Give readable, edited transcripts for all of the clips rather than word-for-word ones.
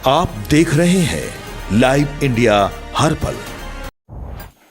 आप देख रहे हैं लाइव इंडिया हर पल।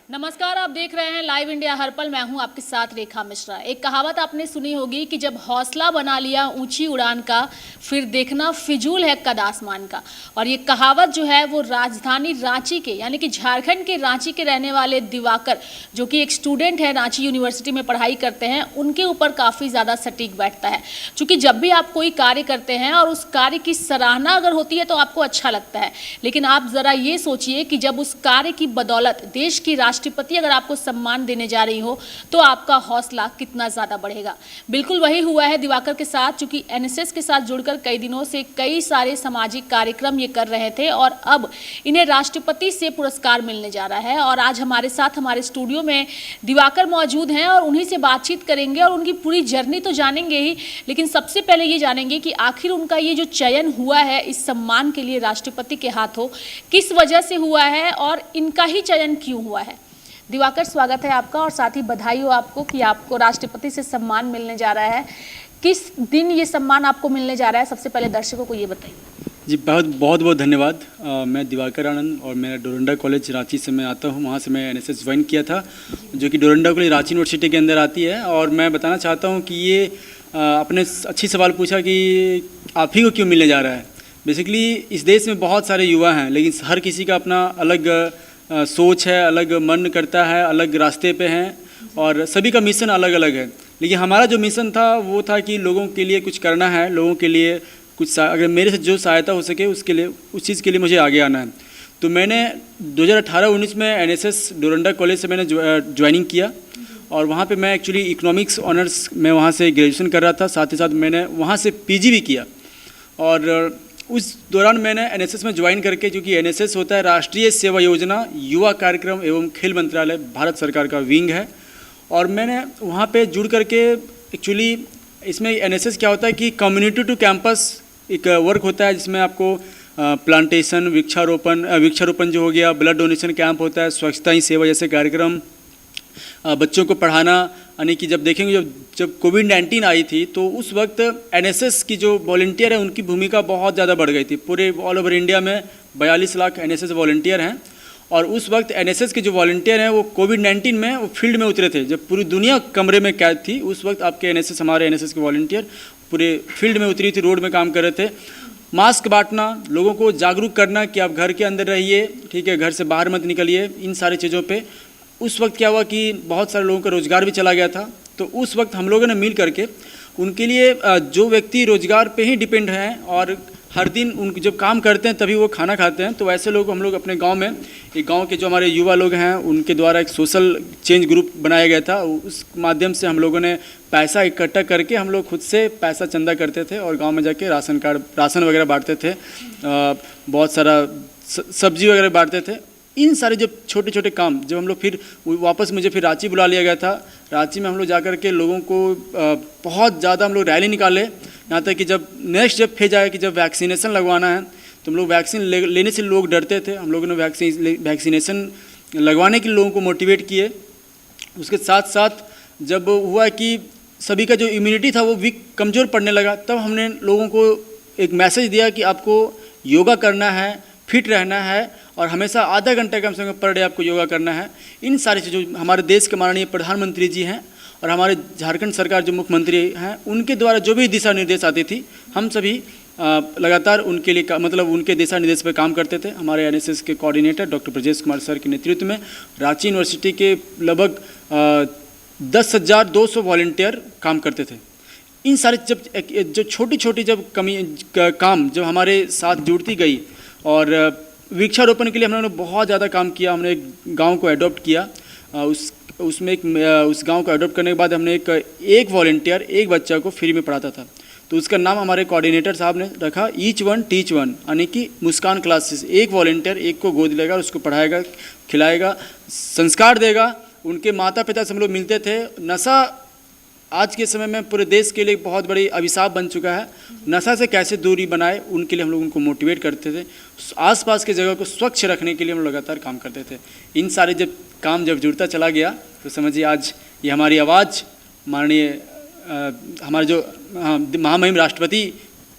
नमस्कार, आप देख रहे हैं लाइव इंडिया हर पल। मैं हूं आपके साथ रेखा मिश्रा। एक कहावत आपने सुनी होगी कि जब हौसला बना लिया ऊंची उड़ान का, फिर देखना फिजूल है कद आसमान का। और ये कहावत जो है वो राजधानी रांची के यानी कि झारखंड के रांची के रहने वाले दिवाकर, जो कि एक स्टूडेंट है, रांची यूनिवर्सिटी में पढ़ाई करते हैं, उनके ऊपर काफ़ी ज़्यादा सटीक बैठता है। क्योंकि जब भी आप कोई कार्य करते हैं और उस कार्य की सराहना अगर होती है तो आपको अच्छा लगता है, लेकिन आप ज़रा ये सोचिए कि जब उस कार्य की बदौलत देश की राष्ट्रपति अगर आपको सम्मान देने जा रही हो तो आपका हौसला कितना ज़्यादा बढ़ेगा। बिल्कुल वही हुआ है दिवाकर के साथ, चूंकि एनएसएस के साथ जुड़कर कई दिनों से कई सारे सामाजिक कार्यक्रम ये कर रहे थे और अब इन्हें राष्ट्रपति से पुरस्कार मिलने जा रहा है। और आज हमारे साथ हमारे स्टूडियो में दिवाकर मौजूद हैं और उन्हीं से बातचीत करेंगे और उनकी पूरी जर्नी तो जानेंगे ही, लेकिन सबसे पहले ये जानेंगे कि आखिर उनका ये जो चयन हुआ है इस सम्मान के लिए राष्ट्रपति के हाथों, किस वजह से हुआ है और इनका ही चयन क्यों हुआ है। दिवाकर, स्वागत है आपका और साथ ही बधाई हो आपको कि आपको राष्ट्रपति से सम्मान मिलने जा रहा है। किस दिन ये सम्मान आपको मिलने जा रहा है, सबसे पहले दर्शकों को ये बताइए। जी बहुत बहुत धन्यवाद। मैं दिवाकर आनंद और मेरा डोरंडा कॉलेज रांची से मैं आता हूँ, वहाँ से मैं एनएसएस ज्वाइन किया था, जो कि डोरंडा कॉलेज रांची यूनिवर्सिटी के अंदर आती है। और मैं बताना चाहता हूँ कि ये आपने अच्छी सवाल पूछा कि आप ही को क्यों मिलने जा रहा है। बेसिकली इस देश में बहुत सारे युवा हैं, लेकिन हर किसी का अपना अलग सोच है, अलग मन करता है, अलग रास्ते पे हैं और सभी का मिशन अलग अलग है। लेकिन हमारा जो मिशन था वो था कि लोगों के लिए कुछ करना है, लोगों के लिए कुछ अगर मेरे से जो सहायता हो सके उसके लिए, उस चीज़ के लिए मुझे आगे आना है। तो मैंने 2018-19 में एनएसएस डोरंडा कॉलेज से मैंने ज्वाइनिंग किया और वहाँ पे मैं एक्चुअली इकोनॉमिक्स ऑनर्स में वहाँ से ग्रेजुएशन कर रहा था, साथ ही साथ मैंने वहाँ से पीजी भी किया। और उस दौरान मैंने एनएसएस में ज्वाइन करके, क्योंकि एनएसएस होता है राष्ट्रीय सेवा योजना युवा कार्यक्रम एवं खेल मंत्रालय, भारत सरकार का विंग है। और मैंने वहाँ पे जुड़ करके एक्चुअली इसमें एनएसएस क्या होता है कि कम्युनिटी टू कैंपस एक वर्क होता है, जिसमें आपको प्लांटेशन, वृक्षारोपण जो हो गया, ब्लड डोनेशन कैंप होता है, स्वच्छता ही सेवा जैसे कार्यक्रम, बच्चों को पढ़ाना। यानी कि जब देखेंगे जब कोविड-19 आई थी तो उस वक्त एनएसएस की जो वॉलंटियर है उनकी भूमिका बहुत ज़्यादा बढ़ गई थी। पूरे ऑल ओवर इंडिया में 42 लाख एनएसएस वॉलंटियर हैं और उस वक्त एनएसएस के जो वॉलंटियर हैं वो कोविड-19 में वो फील्ड में उतरे थे। जब पूरी दुनिया कमरे में कैद थी उस वक्त आपके एनएसएस, हमारे एनएसएस के वॉलंटियर पूरे फील्ड में उतरी थी, रोड में काम कर रहे थे। मास्क बांटना, लोगों को जागरूक करना कि आप घर के अंदर रहिए, ठीक है, घर से बाहर मत निकलिए, इन सारी चीज़ों पे उस वक्त क्या हुआ कि बहुत सारे लोगों का रोज़गार भी चला गया था। तो उस वक्त हम लोगों ने मिल करके उनके लिए, जो व्यक्ति रोज़गार पे ही डिपेंड हैं और हर दिन उन जब काम करते हैं तभी वो खाना खाते हैं, तो ऐसे लोग हम लोग अपने गांव में, एक गांव के जो हमारे युवा लोग हैं उनके द्वारा एक सोशल चेंज ग्रुप बनाया गया था। उस माध्यम से हम लोगों ने पैसा इकट्ठा करके हम लोग खुद से पैसा चंदा करते थे और गाँव में जाके राशन वगैरह बांटते थे, बहुत सारा सब्जी वगैरह बांटते थे। इन सारे जब छोटे छोटे काम, जब हम लोग फिर वापस, मुझे फिर रांची बुला लिया गया था। रांची में हम लोग जाकर के लोगों को बहुत ज़्यादा हम लोग रैली निकाले, यहाँ तक कि जब जब फेज आया कि जब वैक्सीनेशन लगवाना है तो हम लोग वैक्सीन लेने से लोग डरते थे। हम लोगों ने वैक्सीनेशन लगवाने के लिए लोगों को मोटिवेट किए। उसके साथ साथ जब हुआ कि सभी का जो इम्यूनिटी था वो वीक, कमज़ोर पड़ने लगा, तब हमने लोगों को एक मैसेज दिया कि आपको योगा करना है, फिट रहना है और हमेशा आधा घंटा कम से कम पर डे आपको योगा करना है। इन सारी चीज़ों, हमारे देश के माननीय प्रधानमंत्री जी हैं और हमारे झारखंड सरकार जो मुख्यमंत्री हैं उनके द्वारा जो भी दिशा निर्देश आती थी, हम सभी लगातार उनके लिए मतलब उनके दिशा निर्देश पर काम करते थे। हमारे एनएसएस के coordinator doctor Brajesh Kumar sir के नेतृत्व में रांची यूनिवर्सिटी के लगभग 10,200 वॉलंटियर काम करते थे। इन सारे जब छोटी छोटी जब काम जब हमारे साथ जुड़ती गई और वृक्षारोपण के लिए हम लोगों ने बहुत ज़्यादा काम किया। हमने एक गांव को अडॉप्ट किया, उस गांव को अडॉप्ट करने के बाद हमने एक वॉलंटियर, एक बच्चा को फ्री में पढ़ाता था। तो उसका नाम हमारे कोऑर्डिनेटर साहब ने रखा ईच वन टीच वन, यानी कि मुस्कान क्लासेस। एक वॉलंटियर एक को गोद लेगा, उसको पढ़ाएगा, खिलाएगा, संस्कार देगा। उनके माता पिता से हम लोग मिलते थे। नशा आज के समय में पूरे देश के लिए बहुत बड़ी अभिशाप बन चुका है। नशा से कैसे दूरी बनाए, उनके लिए हम लोग उनको मोटिवेट करते थे। आसपास के जगह को स्वच्छ रखने के लिए हम लगातार काम करते थे। इन सारे जब काम जुड़ता चला गया तो समझिए आज ये हमारी आवाज़ माननीय हमारे जो महामहिम राष्ट्रपति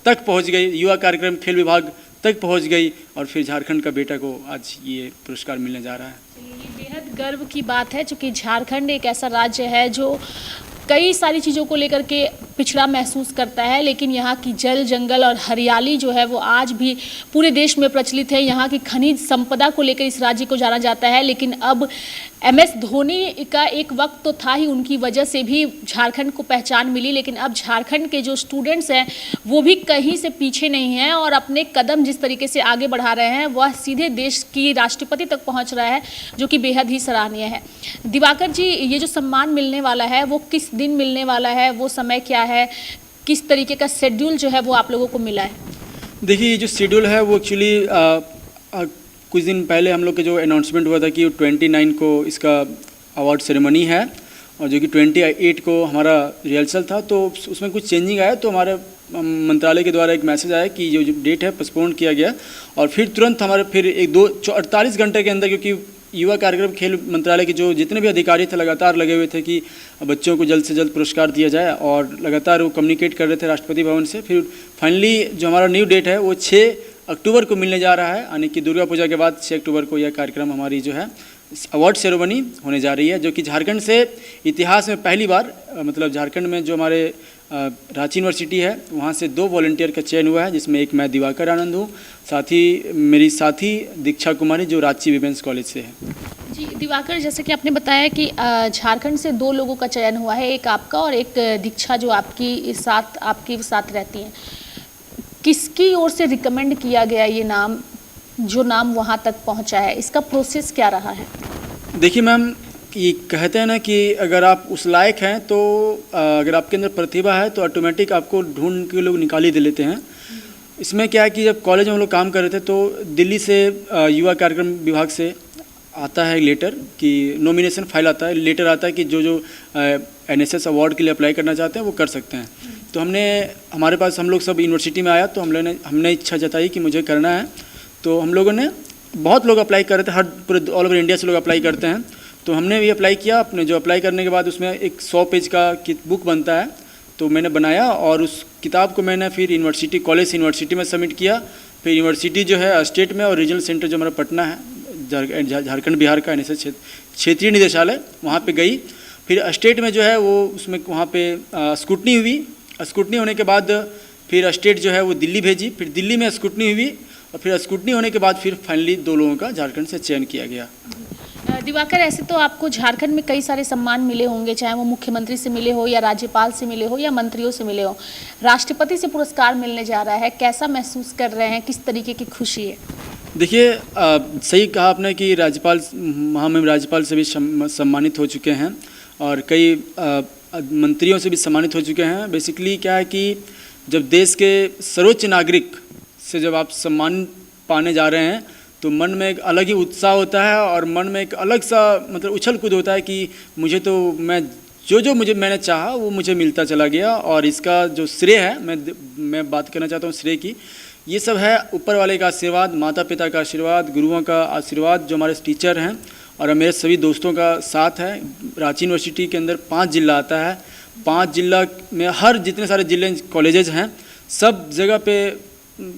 तक पहुंच गई। युवा कार्यक्रम खेल विभाग तक पहुंच गई और फिर झारखंड का बेटा को आज ये पुरस्कार मिलने जा रहा है। ये बेहद गर्व की बात है, क्योंकि झारखंड एक ऐसा राज्य है जो कई सारी चीज़ों को लेकर के पिछड़ा महसूस करता है, लेकिन यहाँ की जल जंगल और हरियाली जो है वो आज भी पूरे देश में प्रचलित है। यहाँ की खनिज संपदा को लेकर इस राज्य को जाना जाता है, लेकिन अब MS धोनी का एक वक्त तो था ही, उनकी वजह से भी झारखंड को पहचान मिली, लेकिन अब झारखंड के जो स्टूडेंट्स हैं वो भी कहीं से पीछे नहीं हैं और अपने कदम जिस तरीके से आगे बढ़ा रहे हैं वह सीधे देश की राष्ट्रपति तक पहुंच रहा है, जो कि बेहद ही सराहनीय है। दिवाकर जी, ये जो सम्मान मिलने वाला है वो किस दिन मिलने वाला है, वो समय क्या है, किस तरीके का शेड्यूल जो है वो आप लोगों को मिला है? देखिए, ये जो शेड्यूल है वो एक्चुअली कुछ दिन पहले हम लोग के जो अनाउंसमेंट हुआ था कि 29 को इसका अवार्ड सेरेमनी है और जो कि 28 को हमारा रिहर्सल था, तो उसमें कुछ चेंजिंग आया, तो हमारे मंत्रालय के द्वारा एक मैसेज आया कि जो डेट है पोस्टपोन किया गया और फिर तुरंत हमारे फिर 48 घंटे के अंदर, क्योंकि युवा कार्यक्रम खेल मंत्रालय के जो जितने भी अधिकारी थे लगातार लगे हुए थे कि बच्चों को जल्द से जल्द पुरस्कार दिया जाए और लगातार वो कम्युनिकेट कर रहे थे राष्ट्रपति भवन से। फिर फाइनली जो हमारा न्यू डेट है वो 6 अक्टूबर को मिलने जा रहा है, यानी कि दुर्गा पूजा के बाद 6 अक्टूबर को यह कार्यक्रम हमारी जो है अवार्ड सेरेमनी होने जा रही है, जो कि झारखंड से इतिहास में पहली बार मतलब झारखंड में जो हमारे रांची यूनिवर्सिटी है वहाँ से 2 वॉलंटियर का चयन हुआ है, जिसमें एक मैं दिवाकर आनंद हूँ, साथ ही मेरी साथी दीक्षा कुमारी जो रांची विमेंस कॉलेज से है। जी दिवाकर, जैसे कि आपने बताया कि झारखंड से 2 लोगों का चयन हुआ है, एक आपका और एक दीक्षा जो आपके साथ रहती हैं। किसकी ओर से रिकमेंड किया गया ये नाम, जो नाम वहाँ तक पहुँचा है, इसका प्रोसेस क्या रहा है? देखिए मैम, ये कहते हैं ना कि अगर आप उस लायक हैं तो अगर आपके अंदर प्रतिभा है तो ऑटोमेटिक आपको ढूंढ के लोग निकाल ही दे लेते हैं। इसमें क्या है कि जब कॉलेज में हम लोग काम कर रहे थे तो दिल्ली से युवा कार्यक्रम विभाग से आता है लेटर कि नॉमिनेशन फाइल आता है, लेटर आता है कि जो NSS अवार्ड के लिए अप्लाई करना चाहते हैं वो कर सकते हैं। तो हमारे पास हम लोग सब यूनिवर्सिटी में आया, तो हमने इच्छा जताई कि मुझे करना है। तो हम लोगों ने बहुत लोग अप्लाई कर रहे थे, हर पूरे ऑल ओवर इंडिया से लोग अप्लाई करते हैं, तो हमने भी अप्लाई किया। अपने जो अप्लाई करने के बाद उसमें एक 100 पेज का बुक बनता है, तो मैंने बनाया और उस किताब को मैंने फिर यूनिवर्सिटी में सबमिट किया। फिर यूनिवर्सिटी जो है स्टेट में और रीजनल सेंटर जो हमारा पटना है झारखंड बिहार का NSS क्षेत्रीय निदेशालय, वहाँ पे गई। फिर स्टेट में जो है वो उसमें वहाँ पे स्क्रूटनी हुई। स्क्रूटनी होने के बाद फिर स्टेट जो है वो दिल्ली भेजी, फिर दिल्ली में स्क्रूटनी हुई और फिर स्क्रूटनी होने के बाद फिर फाइनली 2 लोगों का झारखंड से चयन किया गया। दिवाकर, ऐसे तो आपको झारखंड में कई सारे सम्मान मिले होंगे, चाहे वो मुख्यमंत्री से मिले हो या राज्यपाल से मिले हो या मंत्रियों से मिले हो। राष्ट्रपति से पुरस्कार मिलने जा रहा है, कैसा महसूस कर रहे हैं, किस तरीके की खुशी है? देखिए, सही कहा आपने कि महामहिम राज्यपाल से भी सम्मानित हो चुके हैं और कई मंत्रियों से भी सम्मानित हो चुके हैं। बेसिकली क्या है कि जब देश के सर्वोच्च नागरिक से जब आप सम्मान पाने जा रहे हैं तो मन में एक अलग ही उत्साह होता है और मन में एक अलग सा मतलब उछल कूद होता है कि मुझे तो मैंने चाहा वो मुझे मिलता चला गया। और इसका जो श्रेय है, मैं बात करना चाहता हूँ श्रेय की, ये सब है ऊपर वाले का आशीर्वाद, माता पिता का आशीर्वाद, गुरुओं का आशीर्वाद, जो हमारे टीचर हैं और मेरे सभी दोस्तों का साथ है। रांची यूनिवर्सिटी के अंदर 5 जिला आता है, 5 जिला में हर जितने सारे जिले कॉलेजेस हैं, सब जगह पे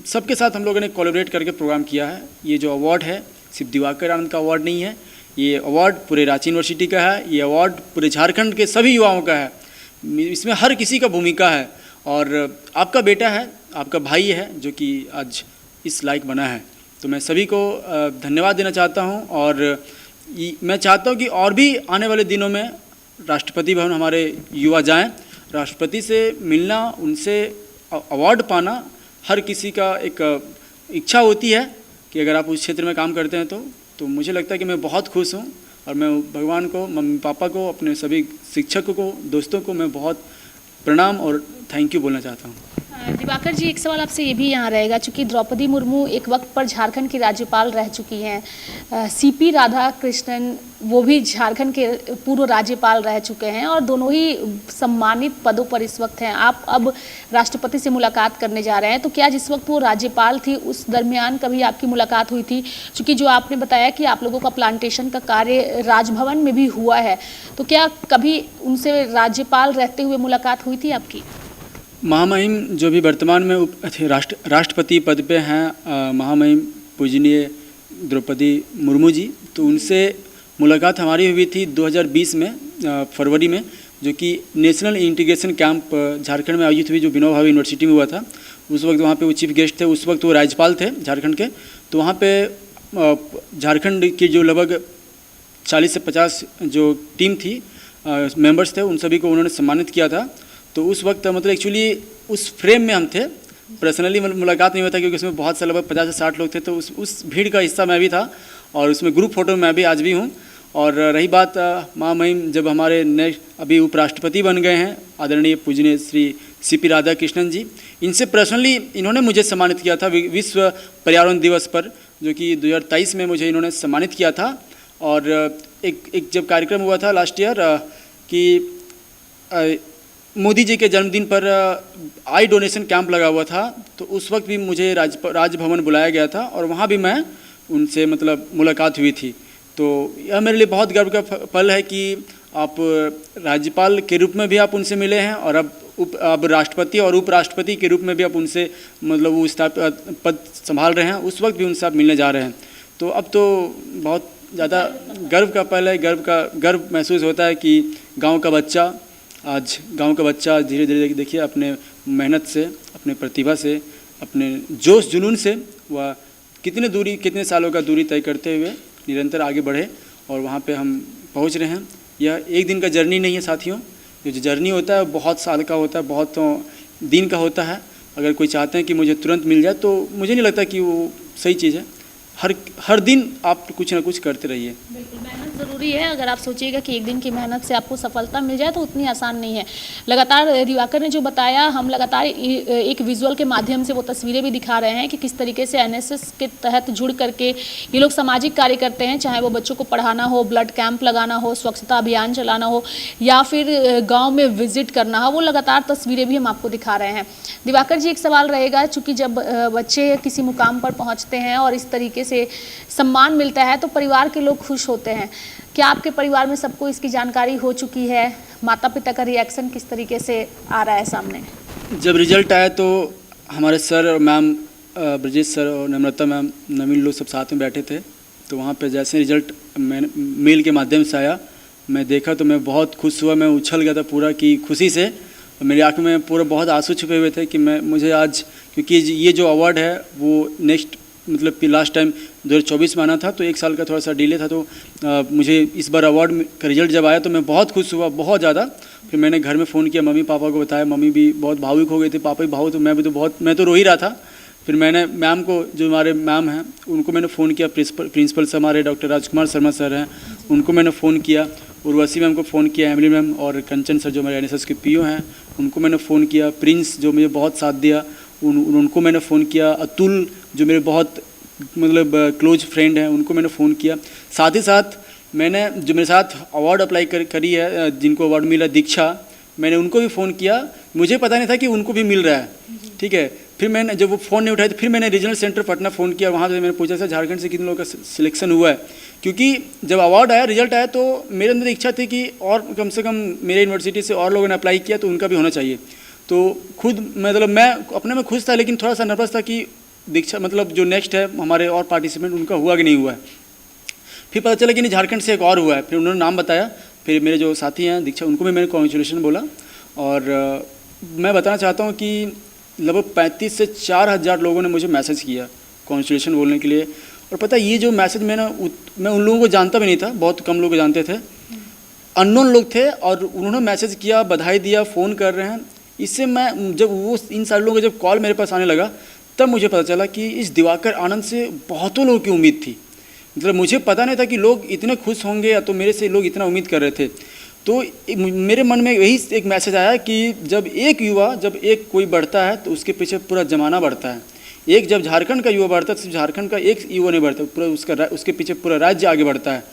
सबके साथ हम लोगों ने कोलैबोरेट करके प्रोग्राम किया है। ये जो अवार्ड है सिर्फ दिवाकर आनंद का अवार्ड नहीं है, ये अवार्ड पूरे रांची यूनिवर्सिटी का है, ये अवार्ड पूरे झारखंड के सभी युवाओं का है। इसमें हर किसी का भूमिका है और आपका बेटा है, आपका भाई है जो कि आज इस लायक बना है। तो मैं सभी को धन्यवाद देना चाहता हूँ और मैं चाहता हूँ कि और भी आने वाले दिनों में राष्ट्रपति भवन हमारे युवा जाएं, राष्ट्रपति से मिलना, उनसे अवार्ड पाना हर किसी का एक इच्छा होती है कि अगर आप उस क्षेत्र में काम करते हैं तो मुझे लगता है कि मैं बहुत खुश हूँ और मैं भगवान को, मम्मी पापा को, अपने सभी शिक्षकों को, दोस्तों को मैं बहुत प्रणाम और थैंक यू बोलना चाहता हूँ। दिवाकर जी, एक सवाल आपसे ये भी यहाँ रहेगा, चूँकि द्रौपदी मुर्मू एक वक्त पर झारखंड की राज्यपाल रह चुकी हैं, CP राधाकृष्णन वो भी झारखंड के पूर्व राज्यपाल रह चुके हैं और दोनों ही सम्मानित पदों पर इस वक्त हैं। आप अब राष्ट्रपति से मुलाकात करने जा रहे हैं, तो क्या जिस वक्त वो राज्यपाल थी उस दरमियान कभी आपकी मुलाकात हुई थी? चूँकि जो आपने बताया कि आप लोगों का प्लांटेशन का कार्य राजभवन में भी हुआ है, तो क्या कभी उनसे राज्यपाल रहते हुए मुलाकात हुई थी आपकी? महामहिम जो भी वर्तमान में राष्ट्रपति पद पे हैं, महामहिम पूजनीय द्रौपदी मुर्मू जी, तो उनसे मुलाकात हमारी हुई थी 2020 में फरवरी में, जो कि नेशनल इंटीग्रेशन कैंप झारखंड में आयोजित हुई, जो विनोबा भावे यूनिवर्सिटी में हुआ था। उस वक्त वहाँ पे वो चीफ गेस्ट थे, उस वक्त वो राज्यपाल थे झारखंड के। तो वहाँ पे झारखंड की जो लगभग 40 से 50 जो टीम थी, मेंबर्स थे, उन सभी को उन्होंने सम्मानित किया था। तो उस वक्त मतलब एक्चुअली उस फ्रेम में हम थे, पर्सनली मुलाकात नहीं हुआ था क्योंकि उसमें बहुत से लगभग 50 से 60 लोग थे। तो उस भीड़ का हिस्सा मैं भी था और उसमें ग्रुप फोटो में मैं भी आज भी हूँ। और रही बात महामहिम जब हमारे नेक्स्ट अभी उपराष्ट्रपति बन गए हैं, आदरणीय पूजनीय श्री CP राधाकृष्णन जी, इनसे पर्सनली इन्होंने मुझे सम्मानित किया था विश्व पर्यावरण दिवस पर, जो कि 2023 में मुझे इन्होंने सम्मानित किया था। और एक जब कार्यक्रम हुआ था लास्ट ईयर कि मोदी जी के जन्मदिन पर आई डोनेशन कैंप लगा हुआ था, तो उस वक्त भी मुझे राजभवन बुलाया गया था और वहाँ भी मैं उनसे मतलब मुलाकात हुई थी। तो यह मेरे लिए बहुत गर्व का पल है कि आप राज्यपाल के रूप में भी आप उनसे मिले हैं और अब राष्ट्रपति और उपराष्ट्रपति के रूप में भी आप उनसे मतलब वो पद संभाल रहे हैं। उस वक्त भी उनसे आप मिलने जा रहे हैं, तो अब तो बहुत ज़्यादा गर्व का पल है, गर्व महसूस होता है कि गाँव का बच्चा धीरे धीरे देखिए अपने मेहनत से, अपने प्रतिभा से, अपने जोश जुनून से वह कितने सालों का दूरी तय करते हुए निरंतर आगे बढ़े और वहाँ पे हम पहुँच रहे हैं। यह एक दिन का जर्नी नहीं है साथियों, ये जो जर्नी होता है बहुत साल का होता है, बहुत दिन का होता है। अगर कोई चाहते हैं कि मुझे तुरंत मिल जाए तो मुझे नहीं लगता कि वो सही चीज़ है। हर दिन आप कुछ ना कुछ करते रहिए। बिल्कुल, मेहनत ज़रूरी है। अगर आप सोचिएगा कि एक दिन की मेहनत से आपको सफलता मिल जाए तो उतनी आसान नहीं है। लगातार दिवाकर ने जो बताया, हम लगातार एक विजुअल के माध्यम से वो तस्वीरें भी दिखा रहे हैं कि किस तरीके से NSS के तहत जुड़ करके ये लोग सामाजिक कार्य करते हैं, चाहे वो बच्चों को पढ़ाना हो, ब्लड कैंप लगाना हो, स्वच्छता अभियान चलाना हो या फिर गाँव में विजिट करना हो, वो लगातार तस्वीरें भी हम आपको दिखा रहे हैं। दिवाकर जी, एक सवाल रहेगा, चूँकि जब बच्चे किसी मुकाम पर पहुँचते हैं और इस तरीके से सम्मान मिलता है तो परिवार के लोग खुश होते हैं। क्या आपके परिवार में सबको इसकी जानकारी हो चुकी है? माता पिता का रिएक्शन किस तरीके से आ रहा है सामने? जब रिजल्ट आया तो हमारे सर और मैम, ब्रजेश सर और नम्रता मैम, नवीन लोग सब साथ में बैठे थे। तो वहाँ पे जैसे रिजल्ट मेल के माध्यम से आया, मैं देखा तो मैं बहुत खुश हुआ, मैं उछल गया था पूरा कि खुशी से। मेरी आँख में पूरा बहुत आंसू छुपे हुए थे कि मुझे आज, क्योंकि ये जो अवार्ड है वो नेक्स्ट मतलब लास्ट टाइम 2024 में आना था, तो एक साल का थोड़ा सा डिले था। तो मुझे इस बार अवार्ड का रिजल्ट जब आया तो मैं बहुत खुश हुआ, बहुत ज़्यादा। फिर मैंने घर में फ़ोन किया, मम्मी पापा को बताया, मम्मी भी बहुत भावुक हो गए थे, पापा भी भावुक, तो मैं तो रो ही रहा था। फिर मैंने मैम को, जो हमारे मैम हैं, उनको मैंने फ़ोन किया, प्रिंसिपल से हमारे डॉक्टर राजकुमार शर्मा सर हैं, उनको मैंने फ़ोन किया, उर्वशी मैम को फ़ोन किया, एमिली मैम और कंचन सर जो हमारे NSS के PO हैं, उनको मैंने फ़ोन किया, प्रिंस जो मुझे बहुत साथ दिया उनको मैंने फ़ोन किया, अतुल जो मेरे बहुत मतलब क्लोज फ्रेंड हैं, उनको मैंने फ़ोन किया। साथ ही साथ मैंने जो मेरे साथ अवार्ड अप्लाई करी है, जिनको अवार्ड मिला, दीक्षा, मैंने उनको भी फ़ोन किया। मुझे पता नहीं था कि उनको भी मिल रहा है, ठीक है। फिर मैंने जब वो फ़ोन नहीं उठाया तो फिर मैंने रीजनल सेंटर पटना फ़ोन किया, वहाँ से मैंने पूछा सर झारखंड से कितने लोगों का सिलेक्शन हुआ है, क्योंकि जब अवार्ड आया, रिजल्ट आया, तो मेरे अंदर इच्छा थी कि और कम से कम मेरे यूनिवर्सिटी से और लोगों ने अप्लाई किया तो उनका भी होना चाहिए। तो खुद मतलब मैं अपने में खुश था, लेकिन थोड़ा सा नर्वस था कि दीक्षा मतलब जो नेक्स्ट है हमारे और पार्टिसिपेंट, उनका हुआ कि नहीं हुआ है। फिर पता चला कि नहीं, झारखंड से एक और हुआ है। फिर उन्होंने नाम बताया, फिर मेरे जो साथी हैं दीक्षा, उनको भी मैंने कॉन्ग्रेचुलेशन बोला। और मैं बताना चाहता हूँ कि लगभग 35 से 4,000 लोगों ने मुझे मैसेज किया कॉन्ग्रेचुलेशन बोलने के लिए। और पता ये जो मैसेज मैं उन लोगों को जानता भी नहीं था, बहुत कम लोग जानते थे, अननोन लोग थे, और उन्होंने मैसेज किया, बधाई दिया, फ़ोन कर रहे हैं। इससे मैं जब वो इन सारे लोगों का जब कॉल मेरे पास आने लगा, तब मुझे पता चला कि इस दिवाकर आनंद से बहुतों लोगों की उम्मीद थी। मतलब मुझे पता नहीं था कि लोग इतने खुश होंगे, या तो मेरे से लोग इतना उम्मीद कर रहे थे। तो मेरे मन में यही एक मैसेज आया कि जब एक कोई बढ़ता है तो उसके पीछे पूरा ज़माना बढ़ता है। एक जब झारखंड का युवा बढ़ता है, सिर्फ झारखंड का एक युवा नहीं बढ़ता, पूरा उसके पीछे पूरा राज्य आगे बढ़ता है।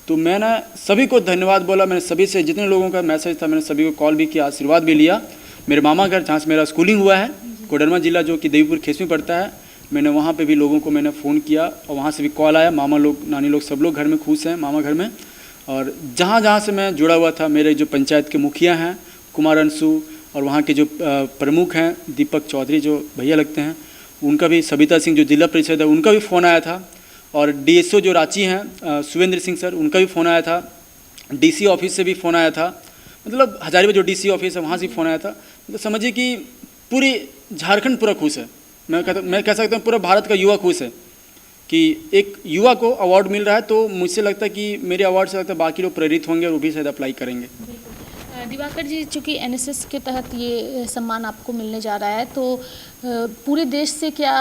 तो मैंने सभी को धन्यवाद बोला, मैंने सभी से जितने लोगों का मैसेज था, मैंने सभी को कॉल भी किया, आशीर्वाद भी लिया। मेरे मामा घर जहाँ से मेरा स्कूलिंग हुआ है, कोडरमा जिला जो कि देवीपुर खेस में पड़ता है, मैंने वहाँ पे भी लोगों को मैंने फ़ोन किया और वहाँ से भी कॉल आया। मामा लोग, नानी लोग, सब लोग घर में खुश हैं, मामा घर में। और जहाँ जहाँ से मैं जुड़ा हुआ था, मेरे जो पंचायत के मुखिया हैं, कुमार अंशु, और वहाँ के जो प्रमुख हैं दीपक चौधरी जो भैया लगते हैं, उनका भी, सबिता सिंह जो जिला परिषद है उनका भी फ़ोन आया था, और डीएसओ जो रांची हैं सुवेंद्र सिंह सर, उनका भी फ़ोन आया था, डीसी ऑफिस से भी फ़ोन आया था, मतलब हजारीबाग जो डीसी ऑफिस है वहाँ से फ़ोन आया था। मतलब समझिए कि पूरी झारखंड पूरा खुश है। मैं कह सकता हूँ पूरा भारत का युवा खुश है कि एक युवा को अवार्ड मिल रहा है। तो मुझसे लगता है कि मेरे अवार्ड से लगता है बाकी लोग प्रेरित होंगे और वो भी शायद अप्लाई करेंगे। दिवाकर जी, चूँकि एनएसएस के तहत ये सम्मान आपको मिलने जा रहा है, तो पूरे देश से क्या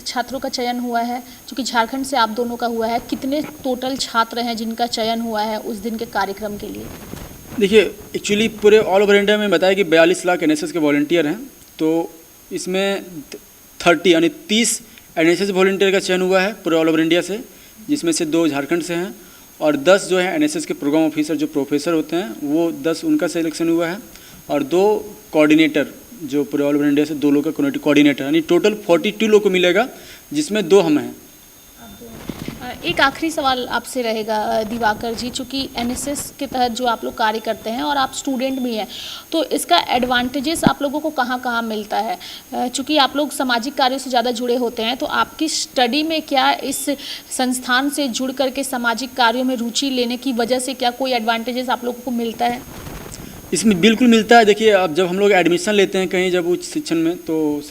छात्रों का चयन हुआ है? चूँकि झारखंड से आप दोनों का हुआ है, कितने टोटल छात्र हैं जिनका चयन हुआ है उस दिन के कार्यक्रम के लिए? देखिए, एक्चुअली पूरे ऑल ओवर इंडिया में बताया कि 42 लाख एनएसएस के वॉलंटियर हैं, तो इसमें 30 यानी 30 एनएसएस वॉलंटियर का चयन हुआ है पूरे ऑल ओवर इंडिया से, जिसमें से 2 झारखंड से हैं, और 10 जो है एनएसएस के प्रोग्राम ऑफिसर जो प्रोफेसर होते हैं वो 10 उनका सिलेक्शन हुआ है, और 2 कोऑर्डिनेटर जो पूरे ऑल ओवर इंडिया से 2 लोग का कोऑर्डिनेटर, यानी टोटल 42 लोग को मिलेगा, जिसमें 2 हम हैं। एक आखिरी सवाल आपसे रहेगा दिवाकर जी, चूँकि एनएसएस के तहत जो आप लोग कार्य करते हैं और आप स्टूडेंट भी हैं, तो इसका एडवांटेजेस आप लोगों को कहाँ कहाँ मिलता है? चूँकि आप लोग सामाजिक कार्यों से ज़्यादा जुड़े होते हैं, तो आपकी स्टडी में क्या इस संस्थान से जुड़ करके सामाजिक कार्यों में रुचि लेने की वजह से क्या कोई एडवांटेजेस आप लोगों को मिलता है? इसमें बिल्कुल मिलता है। देखिए, अब जब हम लोग एडमिशन लेते हैं कहीं जब उच्च शिक्षण में, तो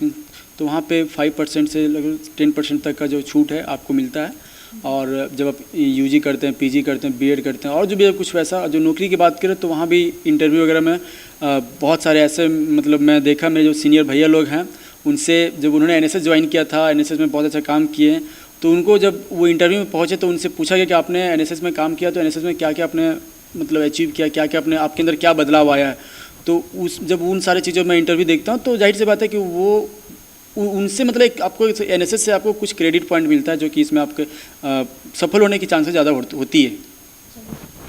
वहाँ पे 5% से लगभग 10% तक का जो छूट है आपको मिलता है, और जब आप यूजी करते हैं, पीजी करते हैं, बीएड करते हैं, और जो भी कुछ वैसा जो नौकरी की बात करें तो वहाँ भी इंटरव्यू वगैरह में बहुत सारे ऐसे, मतलब मैं देखा मेरे जो सीनियर भैया लोग हैं उनसे, जब उन्होंने एनएसएस ज्वाइन किया था, एनएसएस में बहुत अच्छा काम किए, तो उनको जब वो इंटरव्यू में पहुँचे तो उनसे पूछा गया कि आपने एनएसएस में काम किया तो एनएसएस में क्या क्या आपने मतलब अचीव किया, क्या क्या आपके अंदर क्या बदलाव आया है। तो जब उन सारी चीज़ों में इंटरव्यू देखता हूँ तो जाहिर सी बात है कि वो उनसे मतलब एक आपको एनएसएस से आपको कुछ क्रेडिट पॉइंट मिलता है, जो कि इसमें आपके सफल होने की चांसेस ज़्यादा होती है।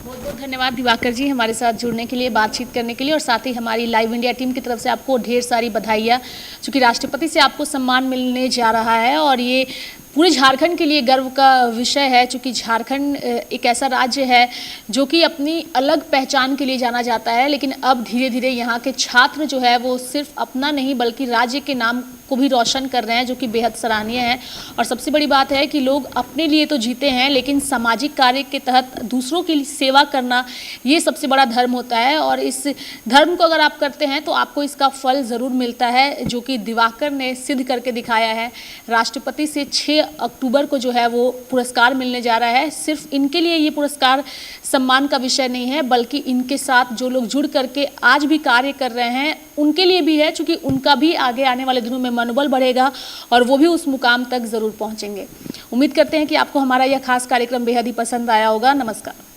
बहुत बहुत धन्यवाद दिवाकर जी हमारे साथ जुड़ने के लिए, बातचीत करने के लिए, और साथ ही हमारी लाइव इंडिया टीम की तरफ से आपको ढेर सारी बधाइयाँ, चूँकि राष्ट्रपति से आपको सम्मान मिलने जा रहा है और ये पूरे झारखंड के लिए गर्व का विषय है, चूँकि झारखंड एक ऐसा राज्य है जो कि अपनी अलग पहचान के लिए जाना जाता है, लेकिन अब धीरे धीरे यहाँ के छात्र जो है वो सिर्फ अपना नहीं बल्कि राज्य के नाम को भी रोशन कर रहे हैं, जो कि बेहद सराहनीय है। और सबसे बड़ी बात है कि लोग अपने लिए तो जीते हैं, लेकिन सामाजिक कार्य के तहत दूसरों की सेवा करना ये सबसे बड़ा धर्म होता है, और इस धर्म को अगर आप करते हैं तो आपको इसका फल ज़रूर मिलता है, जो कि दिवाकर ने सिद्ध करके दिखाया है। राष्ट्रपति से 6 अक्टूबर को जो है वो पुरस्कार मिलने जा रहा है। सिर्फ इनके लिए ये पुरस्कार सम्मान का विषय नहीं है, बल्कि इनके साथ जो लोग जुड़ करके आज भी कार्य कर रहे हैं उनके लिए भी है, चूँकि उनका भी आगे आने वाले दिनों में मनोबल बढ़ेगा और वो भी उस मुकाम तक ज़रूर पहुँचेंगे। उम्मीद करते हैं कि आपको हमारा यह खास कार्यक्रम बेहद ही पसंद आया होगा। नमस्कार।